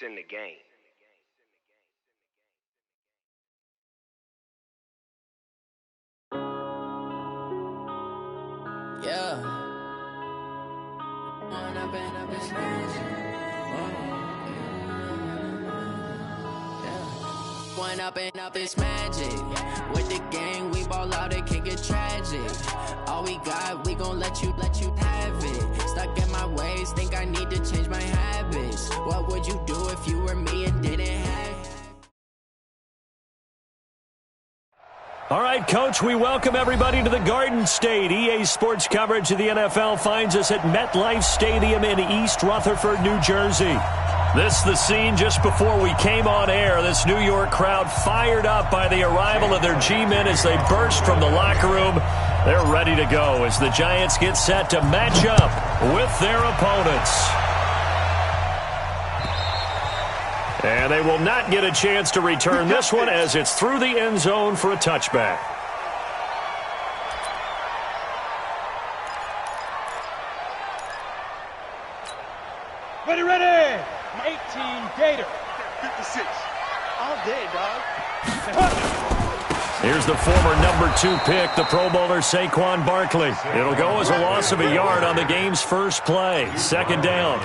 in the game. Yeah. One up and up is magic. With the gang, we ball out, it can get tragic. All we got, we gon' let you have it. Stuck in my ways, think I need to change my habits. What would you do if you were me and didn't have? All right, Coach, we welcome everybody to the Garden State. EA Sports coverage of the NFL finds us at MetLife Stadium in East Rutherford, New Jersey. This is the scene just before we came on air. This New York crowd fired up by the arrival of their G-men as they burst from the locker room. They're ready to go as the Giants get set to match up with their opponents. And they will not get a chance to return this one as it's through the end zone for a touchback. Ready. 18 Gator. 56. All day, dog. Here's the former number 2 pick, the Pro Bowler Saquon Barkley. It'll go as a loss of a yard on the game's first play. Second down.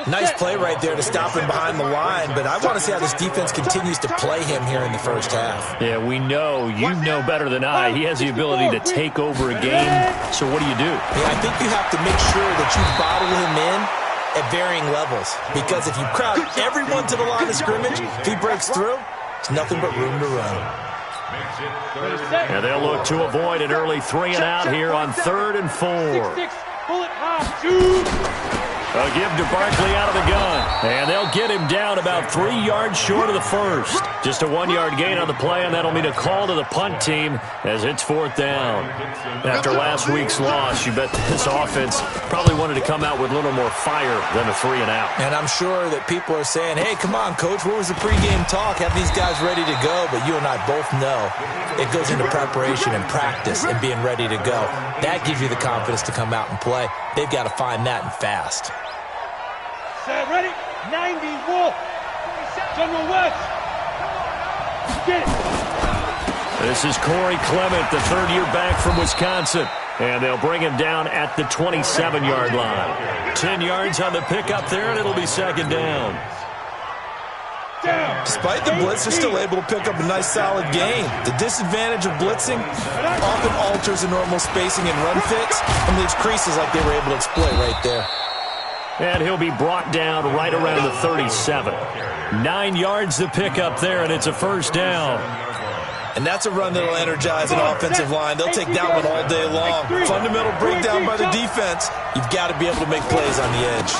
Nice play right there to stop him behind the line, but I want to see how this defense continues to play him here in the first half. Yeah, we know. You know better than I. He has the ability to take over a game. So what do you do? Yeah, I think you have to make sure that you bottle him in at varying levels, because if you crowd everyone to the line of scrimmage, if he breaks through, there's nothing but room to run. And they'll look to avoid an early 3 and out here on 3rd and 4. Bullet high, shoot. A give to Barkley out of the gun. And they'll get him down about 3 yards short of the first. Just a 1-yard gain on the play, and that'll mean a call to the punt team as it's 4th down. After last week's loss, you bet this offense probably wanted to come out with a little more fire than a 3 and out. And I'm sure that people are saying, hey, come on, Coach, what was the pregame talk? Have these guys ready to go? But you and I both know it goes into preparation and practice and being ready to go. That gives you the confidence to come out and play. They've got to find that and fast. Set, ready? 90 Wolf. General West. Get it. This is Corey Clement, the third-year back from Wisconsin. And they'll bring him down at the 27-yard line. 10 yards on the pickup there, and it'll be second down. Despite the blitz, they're still able to pick up a nice, solid gain. The disadvantage of blitzing often alters the normal spacing and run fits and leaves creases like they were able to exploit right there. And he'll be brought down right around the 37. 9 yards to pick up there, and it's a first down. And that's a run that will energize an offensive line. They'll take that one all day long. Fundamental breakdown by the defense. You've got to be able to make plays on the edge.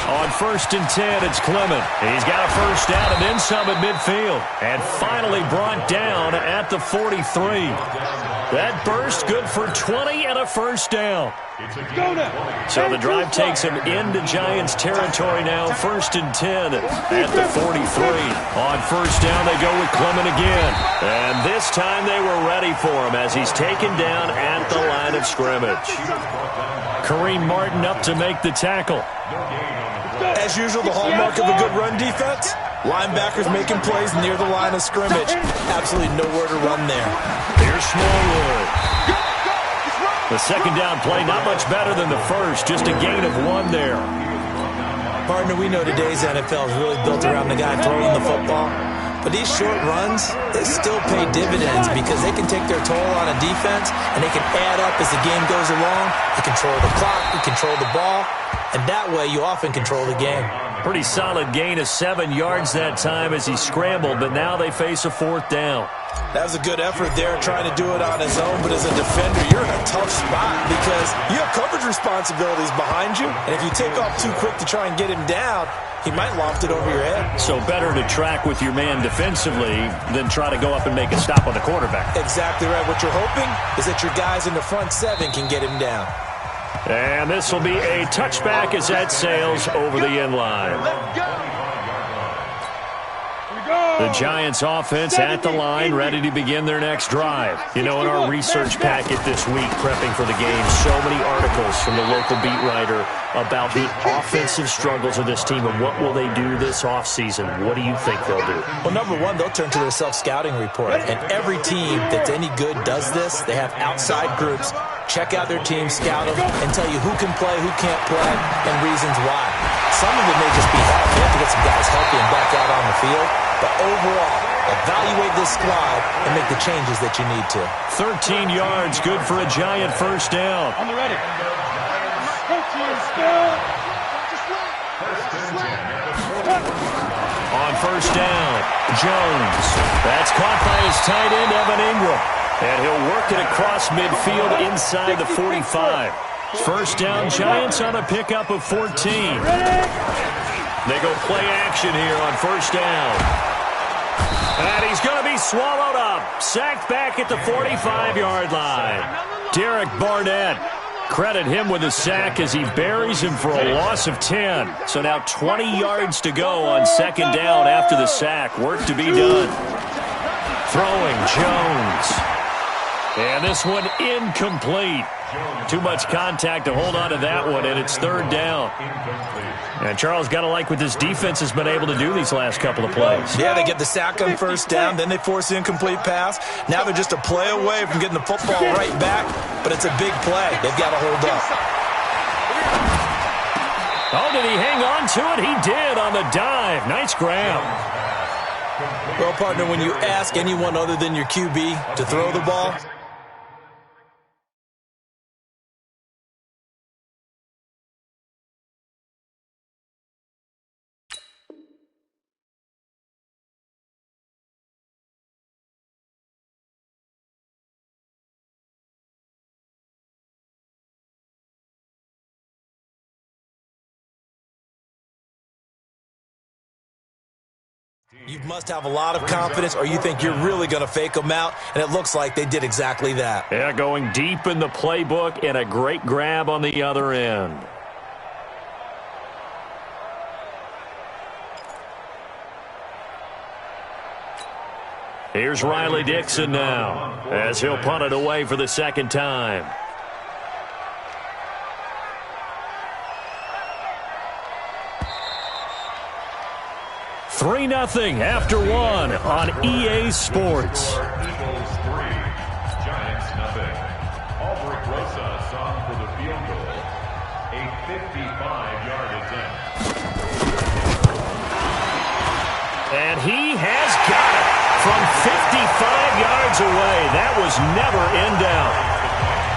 On 1st and 10, it's Clement. He's got a first down and then some at midfield. And finally brought down at the 43. That burst good for 20 and a first down. So the drive takes him into Giants territory now. 1st and 10 at the 43. On first down, they go with Clement again. And this time they were ready for him as he's taken down at the line of scrimmage. Kareem Martin up to make the tackle. As usual, the hallmark of a good run defense, linebackers making plays near the line of scrimmage. Absolutely nowhere to run there. Here's Smallwood. The second down play, not much better than the first, just a gain of 1 there. Partner, we know today's NFL is really built around the guy throwing the football. But these short runs, they still pay dividends because they can take their toll on a defense and they can add up as the game goes along. You control the clock, you control the ball, and that way you often control the game. Pretty solid gain of 7 yards that time as he scrambled, but now they face a 4th down. That was a good effort there, trying to do it on his own, but as a defender, you're in a tough spot because you have coverage responsibilities behind you, and if you take off too quick to try and get him down, he might loft it over your head. So better to track with your man defensively than try to go up and make a stop on the quarterback. Exactly right. What you're hoping is that your guys in the front 7 can get him down. And this will be a touchback as that sails over the end line. Here we go. The Giants offense at the line, ready to begin their next drive. You know, in our research packet this week, prepping for the game, so many articles from the local beat writer about the offensive struggles of this team and what will they do this offseason. What do you think they'll do? Well, number one, they'll turn to their self-scouting report. And every team that's any good does this. They have outside groups. Check out their team, scout them, and tell you who can play, who can't play, and reasons why. Some of it may just be health. They have to get some guys healthy and back out on the field. But overall, evaluate this squad and make the changes that you need to. 13 yards, good for a Giant first down. On the ready. Coaching skill. On first down, Jones. That's caught by his tight end, Evan Ingram. And he'll work it across midfield inside the 45. First down, Giants on a pickup of 14. They go play action here on first down. And he's going to be swallowed up. Sacked back at the 45-yard line. Derek Barnett. Credit him with a sack as he buries him for a loss of 10. So now 20 yards to go on second down after the sack. Work to be done. Throwing Jones. And this one incomplete. Too much contact to hold on to that one, and it's third down. And Charles, got to like what this defense has been able to do these last couple of plays. Yeah, they get the sack on first down, then they force the incomplete pass. Now they're just a play away from getting the football right back, but it's a big play. They've got to hold up. Oh, did he hang on to it? He did on the dive. Nice grab. Well, partner, when you ask anyone other than your QB to throw the ball, you must have a lot of confidence, or you think you're really going to fake them out, and it looks like they did exactly that. Yeah, going deep in the playbook and a great grab on the other end. Here's Riley Dixon now, as he'll punt it away for the second time. 3-0 after one on EA Sports. Eagles 3, Giants 0. Albrecht Rosas on for the field goal. A 55-yard attempt. And he has got it from 55 yards away. That was never in doubt.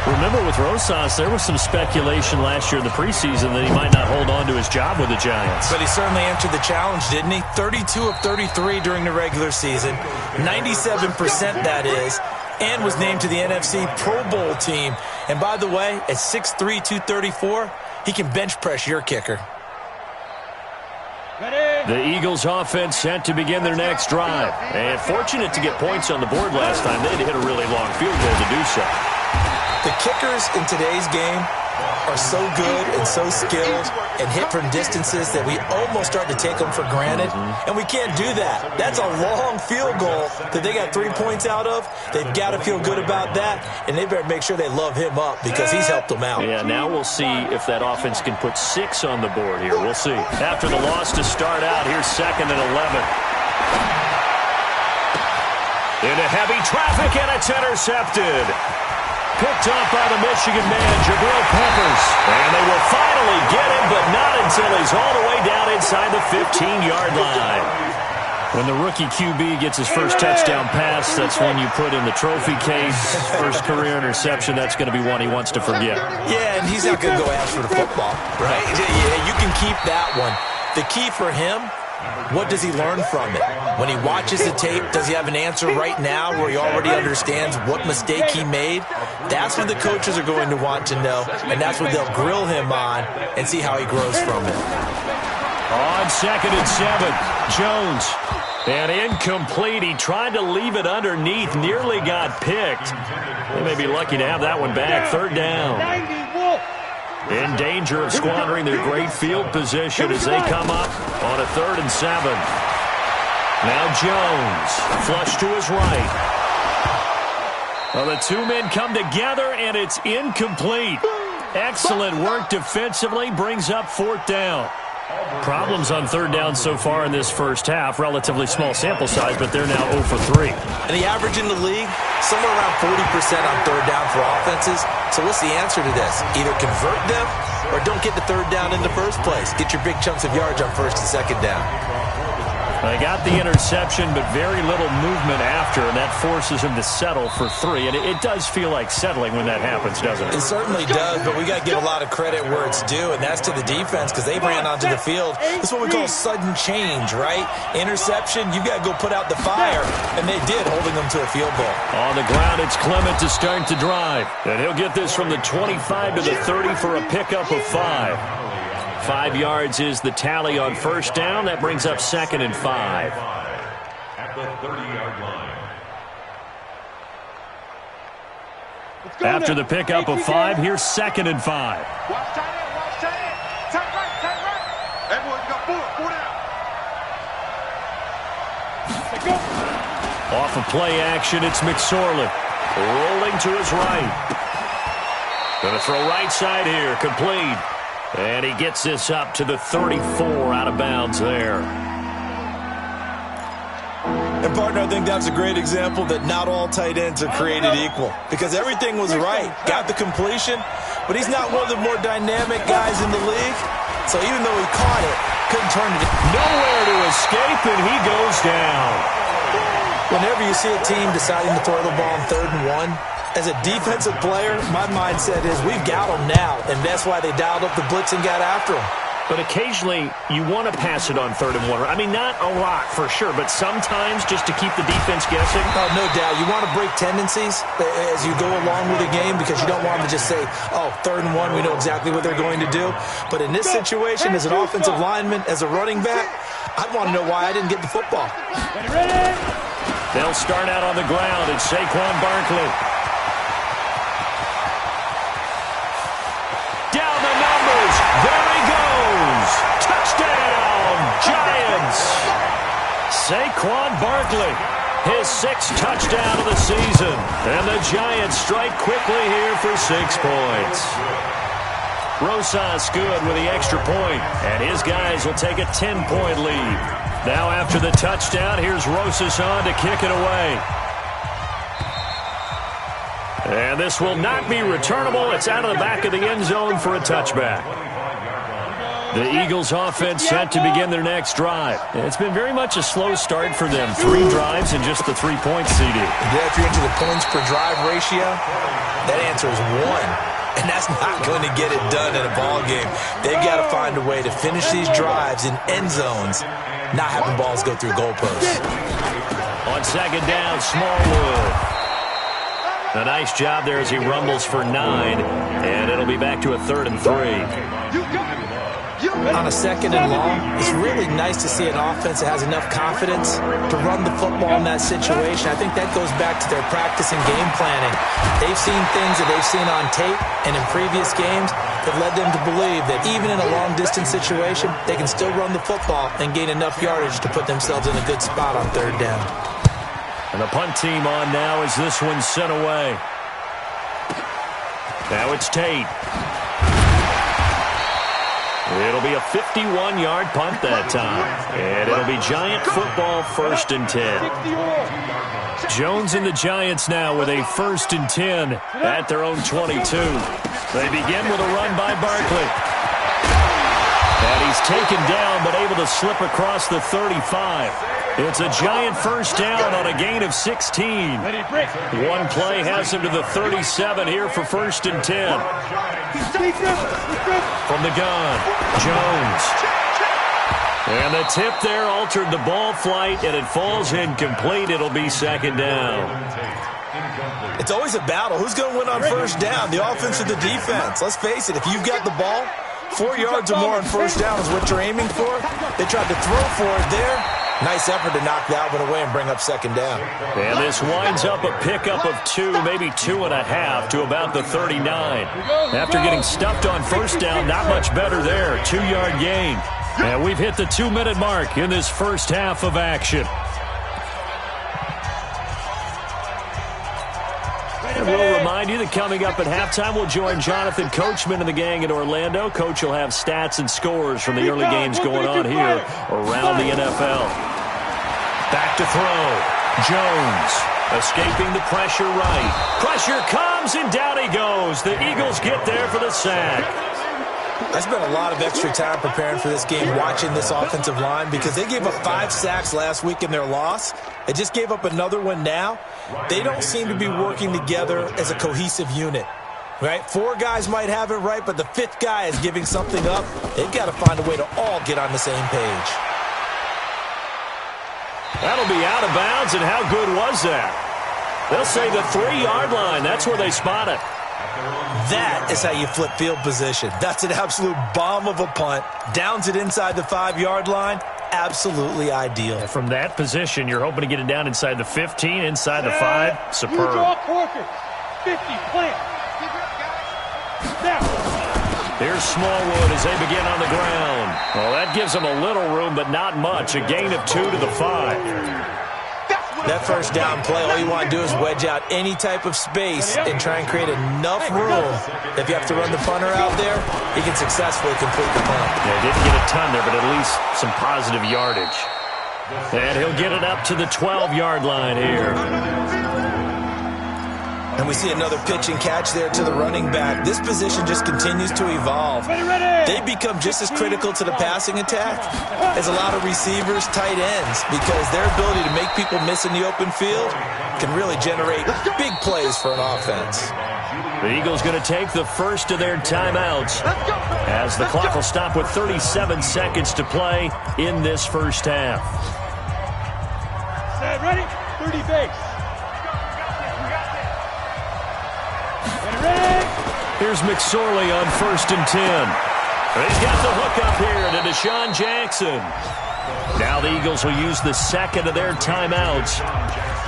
Remember, with Rosas, there was some speculation last year in the preseason that he might not hold on to his job with the Giants. But he certainly answered the challenge, didn't he? 32 of 33 during the regular season, 97% that is, and was named to the NFC Pro Bowl team. And by the way, at 6'3", 234, he can bench press your kicker. The Eagles offense set to begin their next drive. And fortunate to get points on the board last time. They had to hit a really long field goal to do so. The kickers in today's game are so good and so skilled and hit from distances that we almost start to take them for granted, and we can't do that. That's a long field goal that they got 3 points out of. They've got to feel good about that, and they better make sure they love him up because he's helped them out. Yeah, now we'll see if that offense can put 6 on the board here. We'll see. After the loss to start out, here's 2nd and 11. Into heavy traffic, and it's intercepted. Picked up by the Michigan man, Jabril Peppers. And they will finally get him, but not until he's all the way down inside the 15-yard line. When the rookie QB gets his first touchdown pass, that's when you put in the trophy case. First career interception, that's going to be one he wants to forget. Yeah, and he's not going to go ask for the football, right? Yeah, you can keep that one. The key for him, what does he learn from it? When he watches the tape, does he have an answer right now where he already understands what mistake he made? That's what the coaches are going to want to know, and that's what they'll grill him on and see how he grows from it. On 2nd and 7, Jones. And incomplete. He tried to leave it underneath, nearly got picked. They may be lucky to have that one back. 3rd down. In danger of squandering their great field position as they come up on a 3rd and 7. Now Jones, flush to his right. Well, the two men come together, and it's incomplete. Excellent work defensively, brings up fourth down. Problems on third down so far in this first half. Relatively small sample size, but they're now 0 for 3. And the average in the league, somewhere around 40% on third down for offenses. So what's the answer to this? Either convert them or don't get the third down in the first place. Get your big chunks of yards on first and second down. They got the interception, but very little movement after, and that forces him to settle for 3. And it does feel like settling when that happens, doesn't it? It certainly does, but we got to give a lot of credit where it's due, and that's to the defense because they ran onto the field. That's what we call sudden change, right? Interception, you got to go put out the fire, and they did, holding them to a field goal. On the ground, it's Clement to start the drive. And he'll get this from the 25 to the 30 for a pickup of 5. 5 yards is the tally on first down. That brings up 2nd and 5. At the 30-yard line. After the pickup of 5, here's 2nd and 5. Watch tight end, watch tight end. Tight right. Everyone got 4 down. Off of play action, it's McSorley. Rolling to his right. Going to throw right side here, complete. And he gets this up to the 34, out of bounds there. And, partner, I think that's a great example that not all tight ends are created equal because everything was right. Got the completion, but he's not one of the more dynamic guys in the league. So even though he caught it, couldn't turn it. Nowhere to escape, and he goes down. Whenever you see a team deciding to throw the ball on 3rd and 1, as a defensive player, my mindset is we've got them now, and that's why they dialed up the blitz and got after them. But occasionally, you want to pass it on 3rd and 1. I mean, not a lot for sure, but sometimes just to keep the defense guessing. Oh, no doubt. You want to break tendencies as you go along with the game because you don't want them to just say, oh, 3rd and 1, we know exactly what they're going to do. But in this situation, as an offensive lineman, as a running back, I'd want to know why I didn't get the football. They'll start out on the ground. It's Saquon Barkley. Down the numbers. There he goes. Touchdown, Giants. Saquon Barkley, his 6th touchdown of the season. And the Giants strike quickly here for 6 points. Rosas good with the extra point, and his guys will take a 10-point lead. Now after the touchdown, here's Rosas on to kick it away. And this will not be returnable. It's out of the back of the end zone for a touchback. The Eagles offense set to begin their next drive. It's been very much a slow start for them. 3 drives and just the 3-point CD. Yeah, if you're into the points per drive ratio, that answer is 1. And that's not going to get it done in a ball game. They've got to find a way to finish these drives in end zones, not having balls go through goalposts. On 2nd down, Smallwood. A nice job there as he rumbles for 9, and it'll be back to a 3rd and 3. On a 2nd and long, it's really nice to see an offense that has enough confidence to run the football in that situation. I think that goes back to their practice and game planning. They've seen things that they've seen on tape and in previous games that led them to believe that even in a long-distance situation, they can still run the football and gain enough yardage to put themselves in a good spot on 3rd down. And the punt team on now as this one's sent away. Now it's Tate. It'll be a 51-yard punt that time. And it'll be Giant football, 1st and 10. Jones and the Giants now with a 1st and 10 at their own 22. They begin with a run by Barkley. And he's taken down but able to slip across the 35. It's a Giant 1st down on a gain of 16. One play has him to the 37 here for 1st and 10. From the gun, Jones. And the tip there altered the ball flight, and it falls incomplete. It'll be 2nd down. It's always a battle. Who's going to win on 1st down, the offense or the defense? Let's face it, if you've got the ball, 4 yards or more on 1st down is what you're aiming for. They tried to throw for it there. Nice effort to knock that one away and bring up 2nd down. And this winds up a pickup of 2, maybe 2.5 to about the 39. After getting stuffed on 1st down, not much better there. 2-yard gain. And we've hit the 2-minute mark in this first half of action. remind you that coming up at halftime, we'll join Jonathan Coachman and the gang in Orlando. Coach will have stats and scores from the early games going on here around the NFL. Back to throw. Jones escaping the pressure right. Pressure comes, and down he goes. The Eagles get there for the sack. I spent a lot of extra time preparing for this game, watching this offensive line, because they gave up 5 sacks last week in their loss. They just gave up another one now. They don't seem to be working together as a cohesive unit, right? 4 guys might have it right, but the 5th guy is giving something up. They've got to find a way to all get on the same page. That'll be out of bounds, and how good was that? They'll say the 3-yard line. That's where they spot it. That is how you flip field position. That's an absolute bomb of a punt. Downs it inside the 5-yard line. Absolutely ideal. From that position, you're hoping to get it down inside the 15, inside the 5. Superb. Draw quarter. 50, plant. Now. Here's Smallwood as they begin on the ground. Well, that gives them a little room, but not much. A gain of 2 to the 5. That first down play, all you want to do is wedge out any type of space and try and create enough room. If you have to run the punter out there, he can successfully complete the punt. Yeah, didn't get a ton there, but at least some positive yardage. And he'll get it up to the 12-yard line here. And we see another pitch and catch there to the running back. This position just continues to evolve. They become just as critical to the passing attack as a lot of receivers, tight ends, because their ability to make people miss in the open field can really generate big plays for an offense. The Eagles going to take the first of their timeouts as the clock will stop with 37 seconds to play in this first half. Set, ready? 30 base. Here's McSorley on 1st and 10. He's got the hook up here to Deshaun Jackson. Now the Eagles will use the second of their timeouts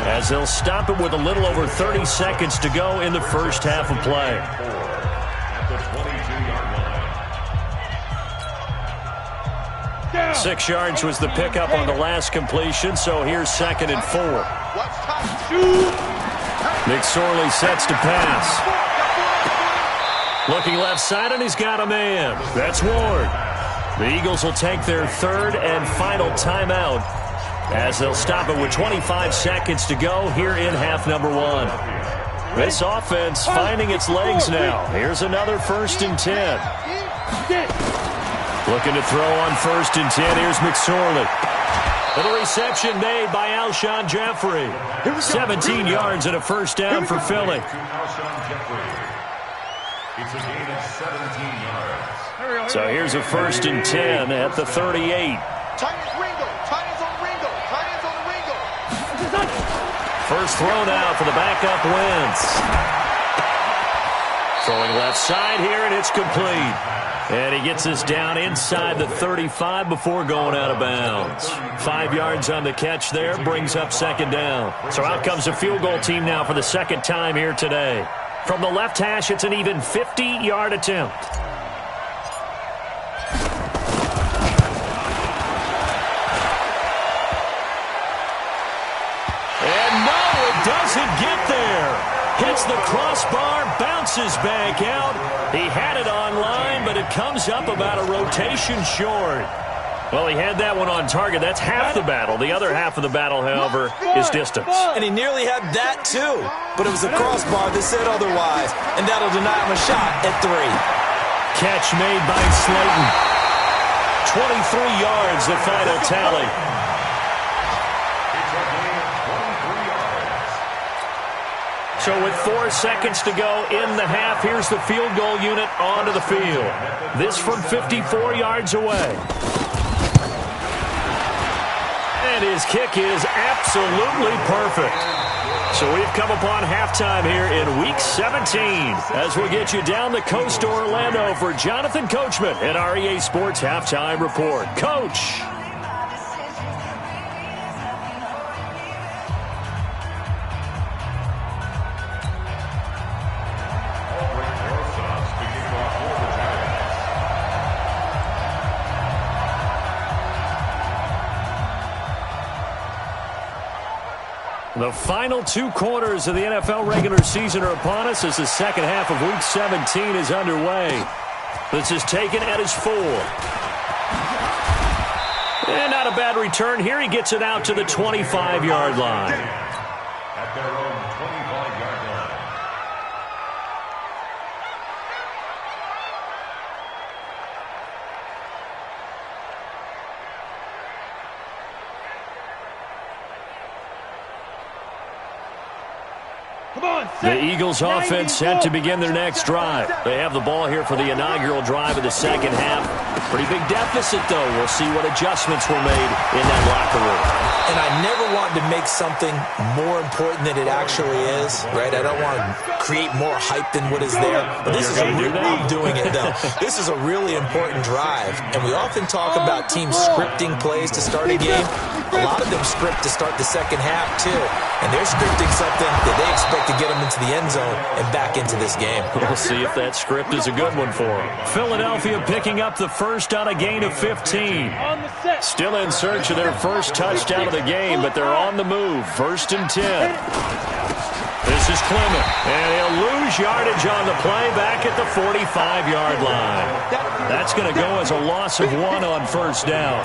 as they'll stop it with a little over 30 seconds to go in the first half of play. 6 yards was the pickup on the last completion, so here's 2nd and 4. McSorley sets to pass. Looking left side, and he's got a man. That's Ward. The Eagles will take their 3rd and final timeout as they'll stop it with 25 seconds to go here in half number 1. This offense finding its legs now. Here's another 1st and 10. Looking to throw on 1st and 10. Here's McSorley. Little reception made by Alshon Jeffrey. 17 yards and a first down for Philly. It's a gain of 17 yards. So here's a 1st and 10 at the 38. Titans Ringo. Titans on Ringo. Titans on Ringo. First throw now for the backup Wentz. Throwing left side here, and it's complete. And he gets us down inside the 35 before going out of bounds. 5 yards on the catch there, brings up 2nd down. So out comes a field goal team now for the 2nd time here today. From the left hash, it's an even 50-yard attempt. And no, it doesn't get there. Hits the crossbar, bounces back out. He had it on line, but it comes up about a rotation short. Well, he had that one on target. That's half the battle. The other half of the battle, however, is distance. And he nearly had that, too. But it was a crossbar that said otherwise. And that'll deny him a shot at 3. Catch made by Slayton. 23 yards, the final tally. So with 4 seconds to go in the half, here's the field goal unit onto the field. This from 54 yards away. And his kick is absolutely perfect. So we've come upon halftime here in Week 17 as we'll get you down the coast to Orlando for Jonathan Coachman at our EA Sports Halftime Report. Coach. The final 2 quarters of the NFL regular season are upon us as the second half of Week 17 is underway. This is taken at his 4. And not a bad return here. He gets it out to the 25-yard line. At their own 25-yard line. The Eagles offense set to begin their next drive. They have the ball here for the inaugural drive of the second half. Pretty big deficit, though. We'll see what adjustments were made in that locker room. And I never want to make something more important than it actually is, right? I don't want to create more hype than what is there. But this is I'm doing it, though. This is a really important drive. And we often talk about teams scripting plays to start a game. A lot of them script to start the second half, too. And they're scripting something that they expect to get them into the end zone and back into this game. We'll see if that script is a good one for them. Philadelphia picking up the first on a gain of 15. Still in search of their first touchdown of the game, but they're on the move. 1st and 10. This is Clement, and he'll lose yardage on the play back at the 45-yard line. That's going to go as a loss of 1 on first down.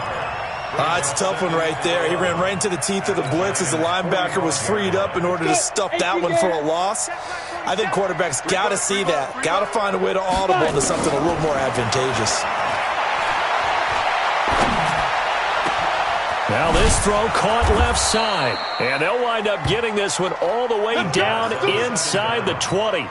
It's a tough one right there. He ran right into the teeth of the blitz as the linebacker was freed up in order to stuff that one for a loss. I think quarterbacks got to see that. Got to find a way to audible into something a little more advantageous. Now this throw caught left side. And they'll wind up getting this one all the way down inside the 20.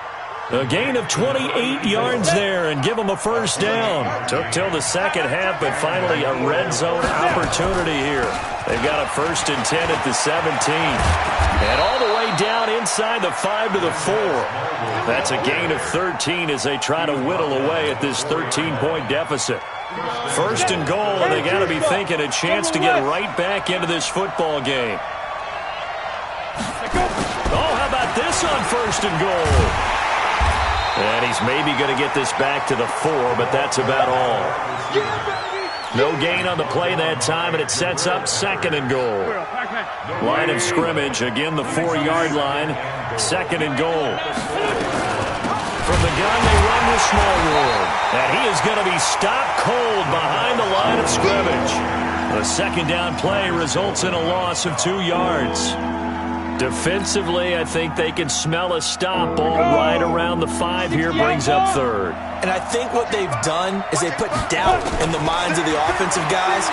A gain of 28 yards there and give them a first down. Took till the second half, but finally a red zone opportunity here. They've got a 1st and 10 at the 17. And all the way down inside the 5 to the 4. That's a gain of 13 as they try to whittle away at this 13-point deficit. 1st and goal, and they got to be thinking a chance to get right back into this football game. Oh, how about this on 1st and goal? And he's maybe going to get this back to the 4, but that's about all. No gain on the play that time, and it sets up 2nd and goal. Line of scrimmage, again the 4-yard line, 2nd and goal. From the gun, they run to Smallwood. And he is going to be stopped cold behind the line of scrimmage. The 2nd down play results in a loss of 2 yards. Defensively, I think they can smell a stop ball right around the 5 here, brings up 3rd. And I think what they've done is they put doubt in the minds of the offensive guys.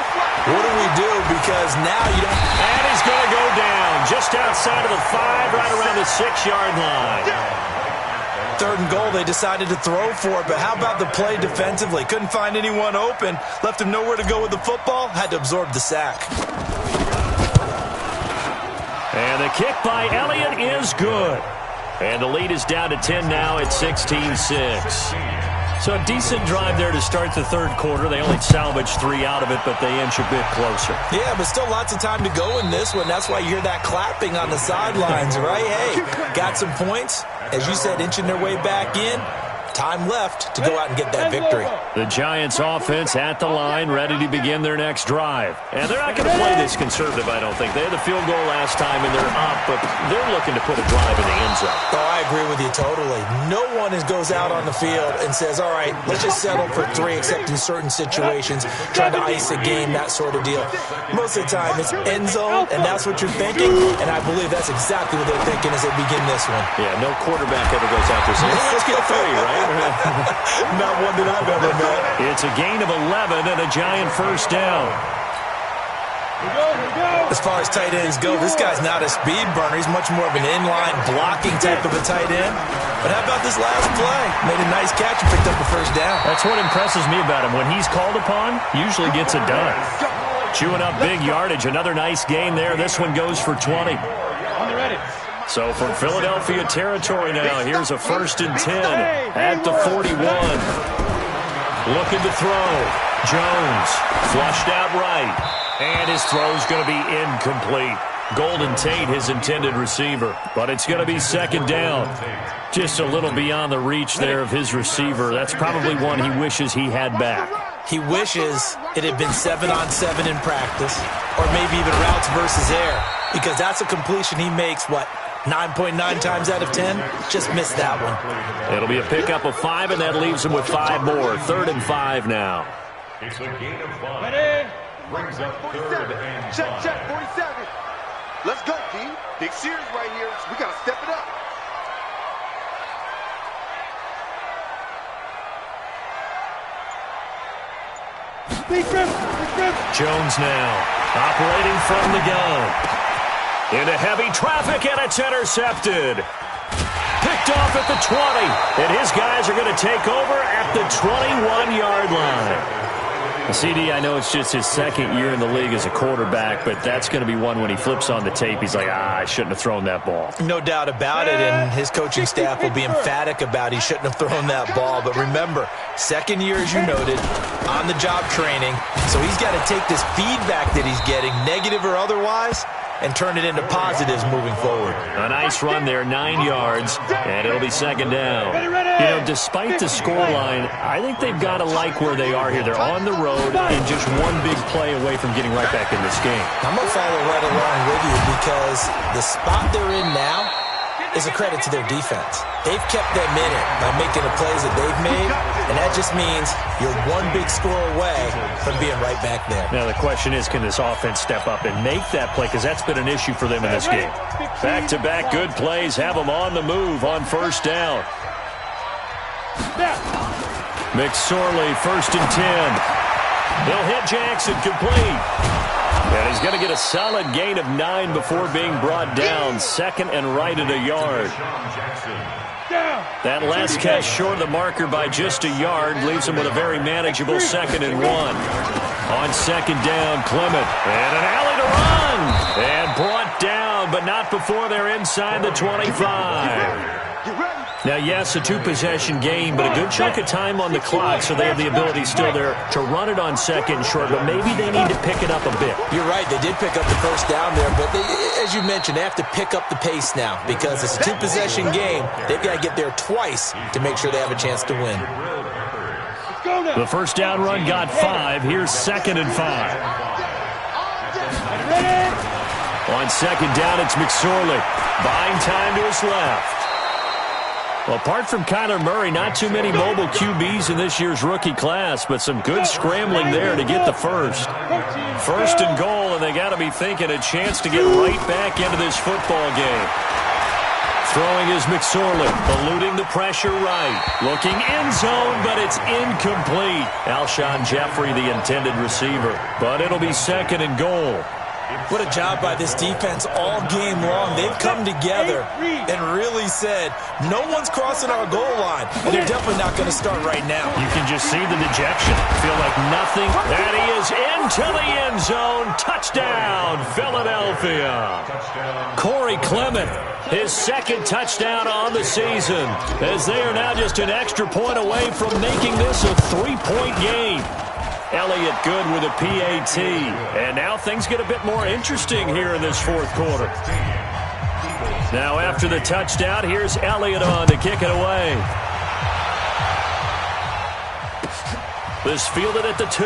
What do we do? Because now you don't... And he's going to go down just outside of the 5, right around the 6-yard line. 3rd and goal, they decided to throw for it, but how about the play defensively? Couldn't find anyone open, left him nowhere to go with the football, had to absorb the sack. And the kick by Elliott is good. And the lead is down to 10 now at 16-6. So a decent drive there to start the 3rd quarter. They only salvaged 3 out of it, but they inch a bit closer. Yeah, but still lots of time to go in this one. That's why you hear that clapping on the sidelines, right? Hey, got some points. As you said, inching their way back in. Time left to go out and get that victory. The Giants offense at the line, ready to begin their next drive. And they're not going to play this conservative, I don't think. They had the field goal last time, and they're up, but they're looking to put a drive in the end zone. Oh, I agree with you totally. No one goes out on the field and says, all right, let's just settle for 3, except in certain situations, trying to ice a game, that sort of deal. Most of the time, it's end zone, and that's what you're thinking, and I believe that's exactly what they're thinking as they begin this one. Yeah, no quarterback ever goes out there saying, hey, let's get 3, right? Not one that I've ever met. It's a gain of 11 and a Giant first down. As far as tight ends go, this guy's not a speed burner. He's much more of an inline blocking type of a tight end. But how about this last play? Made a nice catch and picked up a first down. That's what impresses me about him. When he's called upon, usually gets it done. Chewing up big yardage. Another nice gain there. This one goes for 20. So from Philadelphia territory now, here's a 1st and 10 at the 41. Looking to throw. Jones flushed out right. And his throw's going to be incomplete. Golden Tate, his intended receiver. But it's going to be 2nd down. Just a little beyond the reach there of his receiver. That's probably one he wishes he had back. He wishes it had been 7-on-7 in practice, or maybe even routes versus air. because that's a completion he makes, 9.9 times out of 10? Just missed that one. It'll be a pickup of 5, and that leaves him with 5 more. 3rd and 5 now. It's a gain of 5. Brings up 3rd and 5. Check, 47. Let's go, D. Big series right here. We got to step it up. Jones now operating from the gun. Into heavy traffic, and it's intercepted. Picked off at the 20, and his guys are going to take over at the 21-yard line. CD, I know it's just his 2nd year in the league as a quarterback, but that's going to be one when he flips on the tape, he's like, I shouldn't have thrown that ball. No doubt about it, and his coaching staff will be emphatic about he shouldn't have thrown that ball. But remember, 2nd year, as you noted, on-the-job training, so he's got to take this feedback that he's getting, negative or otherwise, and turn it into positives moving forward. A nice run there, 9 yards, and it'll be 2nd down. You know, despite the scoreline, I think they've got to like where they are here. They're on the road and just one big play away from getting right back in this game. I'm going to follow right along with you because the spot they're in now is a credit to their defense. They've kept them in it by making the plays that they've made, and that just means you're one big score away from being right back there. Now the question is, can this offense step up and make that play? Because that's been an issue for them in this game. Back-to-back good plays have them on the move on 1st down. McSorley, 1st and 10. They'll hit Jackson, complete. And he's going to get a solid gain of 9 before being brought down. 2nd and right at a yard. That last catch short of the marker by just a yard leaves him with a very manageable 2nd and 1. On 2nd down, Clement. And an alley to run. And brought down, but not before they're inside the 25. Now, yes, a 2-possession game, but a good chunk of time on the clock, so they have the ability still there to run it on 2nd and short, but maybe they need to pick it up a bit. You're right. They did pick up the 1st down there, but as you mentioned, they have to pick up the pace now because it's a 2-possession game. They've got to get there twice to make sure they have a chance to win. The 1st down run got 5. Here's 2nd and 5. On 2nd down, it's McSorley. Buying time to his left. Well, apart from Kyler Murray, not too many mobile QBs in this year's rookie class, but some good scrambling there to get the first. 1st and goal, and they got to be thinking a chance to get right back into this football game. Throwing is McSorley, eluding the pressure right. Looking end zone, but it's incomplete. Alshon Jeffrey, the intended receiver, but it'll be 2nd and goal. What a job by this defense all game long. They've come together and really said, no one's crossing our goal line. And they're definitely not going to start right now. You can just see the dejection. Feel like nothing. And he is into the end zone. Touchdown, Philadelphia. Corey Clement, his 2nd touchdown on the season, as they are now just an extra point away from making this a 3-point game. Elliott good with a PAT. And now things get a bit more interesting here in this 4th quarter. Now after the touchdown, here's Elliott on to kick it away. This fielded at the 2.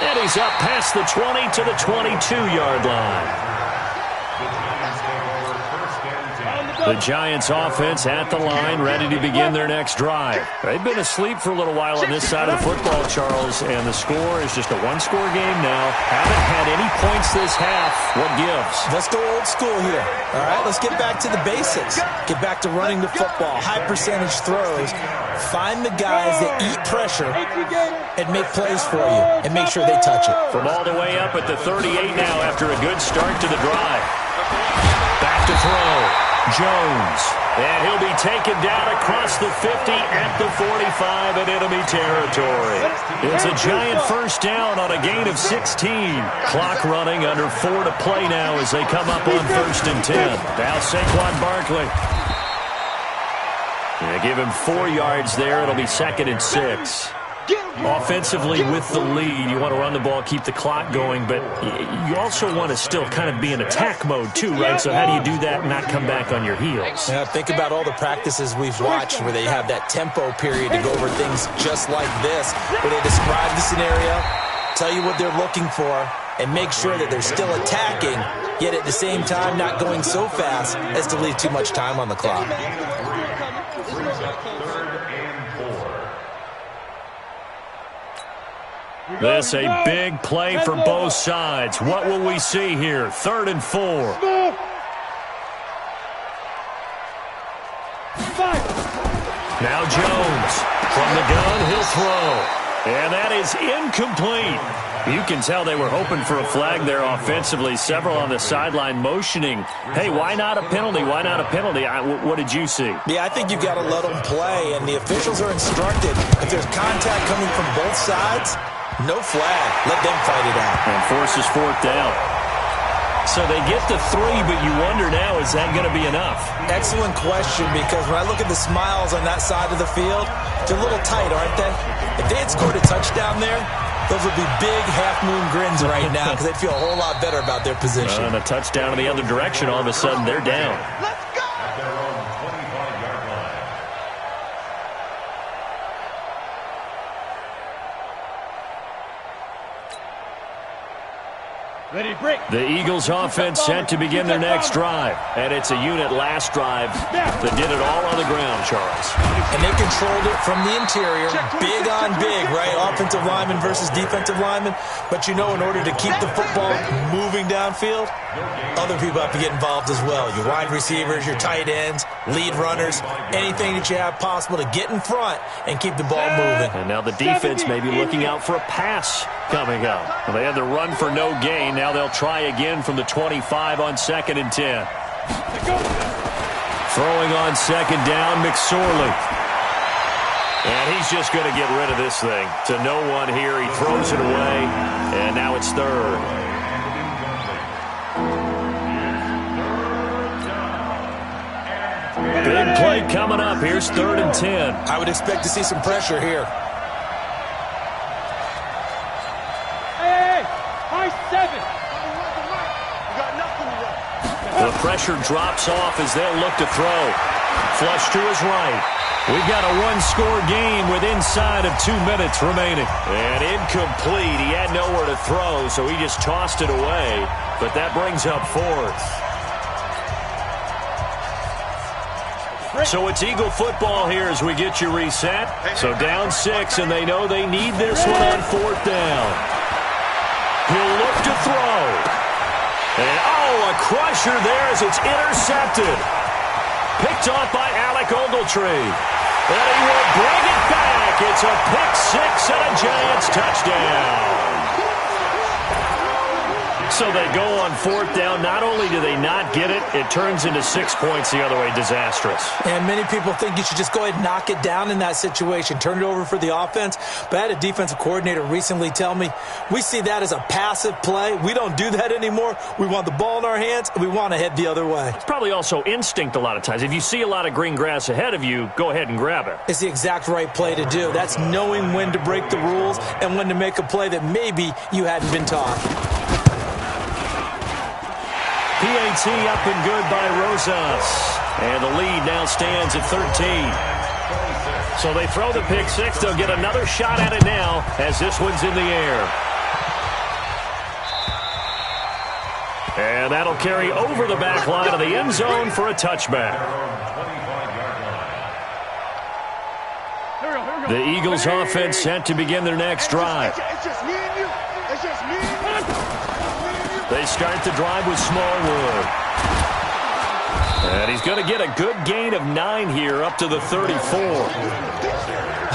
And he's up past the 20 to the 22-yard line. The Giants offense at the line, ready to begin their next drive. They've been asleep for a little while on this side of the football, Charles, and the score is just a 1-score game now. Haven't had any points this half. What gives? Let's go old school here. All right, let's get back to the basics. Get back to running the football, high percentage throws. Find the guys that eat pressure and make plays for you and make sure they touch it. From all the way up at the 38 now after a good start to the drive. Back to throw. Jones, and he'll be taken down across the 50 at the 45 in enemy territory. It's a Giant 1st down on a gain of 16. Clock running under 4 to play now as they come up on 1st and 10. Now Saquon Barkley. They give him 4 yards there. It'll be 2nd and 6. Offensively with the lead, you want to run the ball, keep the clock going, but you also want to still kind of be in attack mode too, right? So how do you do that and not come back on your heels? Yeah, think about all the practices we've watched where they have that tempo period to go over things just like this, where they describe the scenario, tell you what they're looking for, and make sure that they're still attacking, yet at the same time not going so fast as to leave too much time on the clock. This a big play for both sides. What will we see here? 3rd and 4. Now Jones. From the gun, he'll throw. And that is incomplete. You can tell they were hoping for a flag there offensively. Several on the sideline motioning, hey, why not a penalty? Why not a penalty? What did you see? Yeah, I think you've got to let them play, and the officials are instructed. If there's contact coming from both sides, no flag. Let them fight it out. And forces 4th down. So they get to 3, but you wonder now, is that going to be enough? Excellent question, because when I look at the smiles on that side of the field, they're a little tight, aren't they? If they had scored a touchdown there, those would be big half-moon grins right now because they'd feel a whole lot better about their position. And a touchdown in the other direction, all of a sudden they're down. Let's go! At their own 25-yard line. Ready, break. The Eagles offense set to begin their next drive. And it's a unit last drive that did it all on the ground, Charles. And they controlled it from the interior, big on big, right? Offensive lineman versus defensive lineman. But you know, in order to keep the football moving downfield, other people have to get involved as well. Your wide receivers, your tight ends, lead runners, anything that you have possible to get in front and keep the ball moving. And now the defense may be looking out for a pass coming up. Well, they had the run for no gain. Now they'll try again from the 25 on 2nd and 10. Throwing on 2nd down, McSorley. And he's just going to get rid of this thing. To no one here. He throws it away. And now it's 3rd. Big play coming up. Here's 3rd and 10. I would expect to see some pressure here. Hey, high 7. The pressure drops off as they'll look to throw. Flush to his right. We've got a one-score game with inside of 2 minutes remaining. And incomplete. He had nowhere to throw, so he just tossed it away. But that brings up 4th. So it's Eagle football here as we get you reset. So down 6, and they know they need this one on 4th down. He'll look to throw. And, a crusher there as it's intercepted. Picked off by Alec Ogletree. And he will bring it back. It's a pick 6 and a Giants touchdown. So they go on 4th down. Not only do they not get it, it turns into 6 points the other way. Disastrous. And many people think you should just go ahead and knock it down in that situation. Turn it over for the offense. But I had a defensive coordinator recently tell me, we see that as a passive play. We don't do that anymore. We want the ball in our hands, and we want to head the other way. It's probably also instinct a lot of times. If you see a lot of green grass ahead of you, go ahead and grab it. It's the exact right play to do. That's knowing when to break the rules and when to make a play that maybe you hadn't been taught. PAT up and good by Rosas. And the lead now stands at 13. So they throw the pick 6. They'll get another shot at it now as this one's in the air. And that'll carry over the back line of the end zone for a touchback. The Eagles offense set to begin their next drive. It's just me and you. It's just me and you. They start the drive with Smallwood. And he's going to get a good gain of 9 here up to the 34.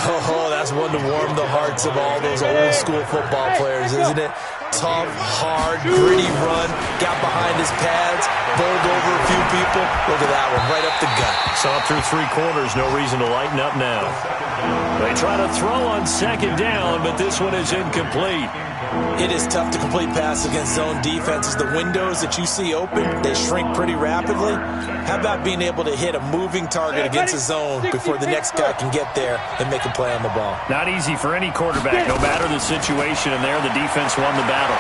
Oh, that's one to warm the hearts of all those old school football players, isn't it? Tough, hard, gritty run. Got behind his pads, bowled over a few people. Look at that one, right up the gut. Saw through 3 quarters, no reason to lighten up now. They try to throw on 2nd down, but this one is incomplete. It is tough to complete passes against zone defenses. The windows that you see open, they shrink pretty rapidly. How about being able to hit a moving target against a zone before the next guy can get there and make a play on the ball? Not easy for any quarterback, no matter the situation, and there the defense won the battle.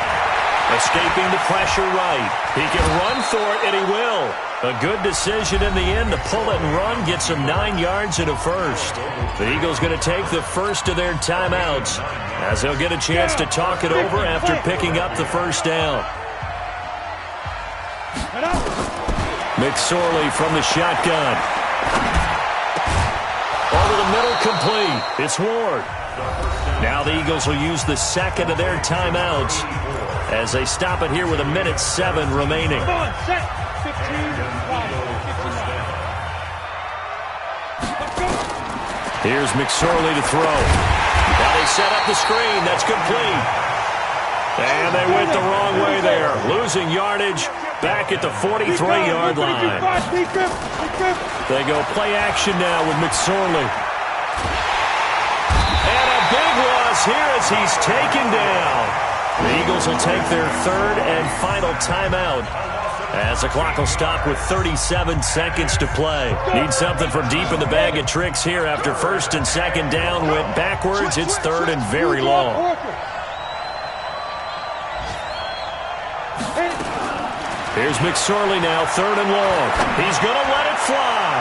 Escaping the pressure right. He can run for it, and he will. A good decision in the end to pull it and run, gets him 9 yards and a first. The Eagles going to take the first of their timeouts as they'll get a chance to talk it over after picking up the first down. McSorley from the shotgun. Over the middle, complete. It's Ward. Now the Eagles will use the second of their timeouts as they stop it here with 1:07 remaining. Come on, set. 15, 5, 59. Here's McSorley to throw. Now they set up the screen. That's complete. And they went the wrong way there. Losing yardage back at the 43-yard line. They go play action now with McSorley. And a big loss here as he's taken down. The Eagles will take their third and final timeout as the clock will stop with 37 seconds to play. Need something from deep in the bag of tricks here after first and second down went backwards. It's third and very long. Here's McSorley now, third and long. He's going to let it fly.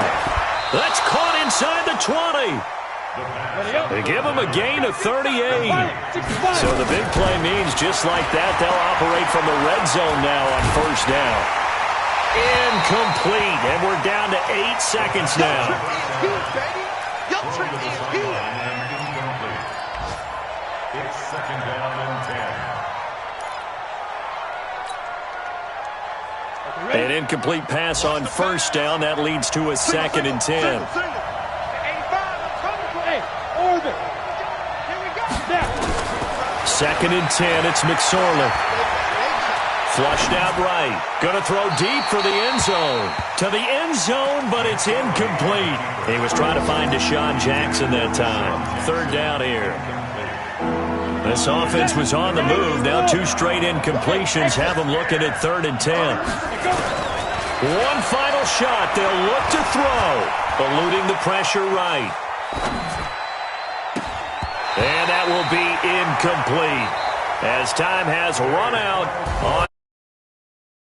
That's caught inside the 20. They give him a gain of 38. So the big play means just like that, they'll operate from the red zone now on first down. Incomplete, and we're down to 8 seconds now. It's second down and 10. An incomplete pass on first down. That leads to a second and 10. Second and 10. It's McSorley. Flushed out right. Going to throw deep for the end zone. To the end zone, but it's incomplete. He was trying to find Deshaun Jackson that time. Third down here. This offense was on the move. Now 2 straight incompletions have them looking at third and 10. One final shot. They'll look to throw. Eluding the pressure right. And that will be incomplete as time has run out on